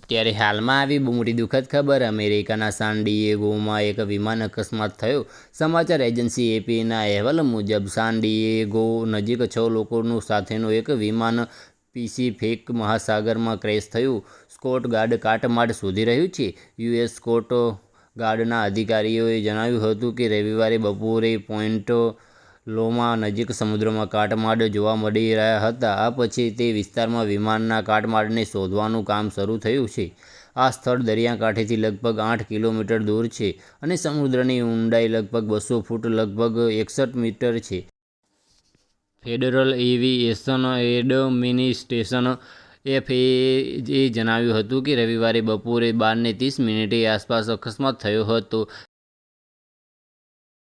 ત્યારે હાલમાં આવી મોટી દુઃખદ ખબર અમેરિકાના સાન ડિયેગોમાં એક વિમાન અકસ્માત થયો। સમાચાર એજન્સી એપીના અહેવાલ મુજબ સાન ડિયેગો નજીક 6 લોકો સાથેનું એક વિમાન પેસિફિક મહાસાગરમાં ક્રેશ થયું। કોસ્ટ ગાર્ડ કાટમાળ શોધી રહ્યું છે। યુએસ કોસ્ટ ગાર્ડના અધિકારીઓએ જણાવ્યું હતું કે રવિવારે બપોરે પોઇન્ટ લોમા નજીક સમુદ્રમાં કાટમાળ જોવા મળી રહ્યા હતા। આ પછી તે વિસ્તારમાં વિમાનના કાટમાળને શોધવાનું કામ શરૂ થયું છે। આ સ્થળ દરિયાકાંઠેથી લગભગ 8 કિલોમીટર દૂર છે અને સમુદ્રની ઊંડાઈ લગભગ 200 ફૂટ (લગભગ 61 મીટર) છે। ફેડરલ એવિએશન એડમિનિસ્ટ્રેશન (FAA) જણાવ્યું હતું કે રવિવારે બપોરે 12:30 આસપાસ અકસ્માત થયો હતો।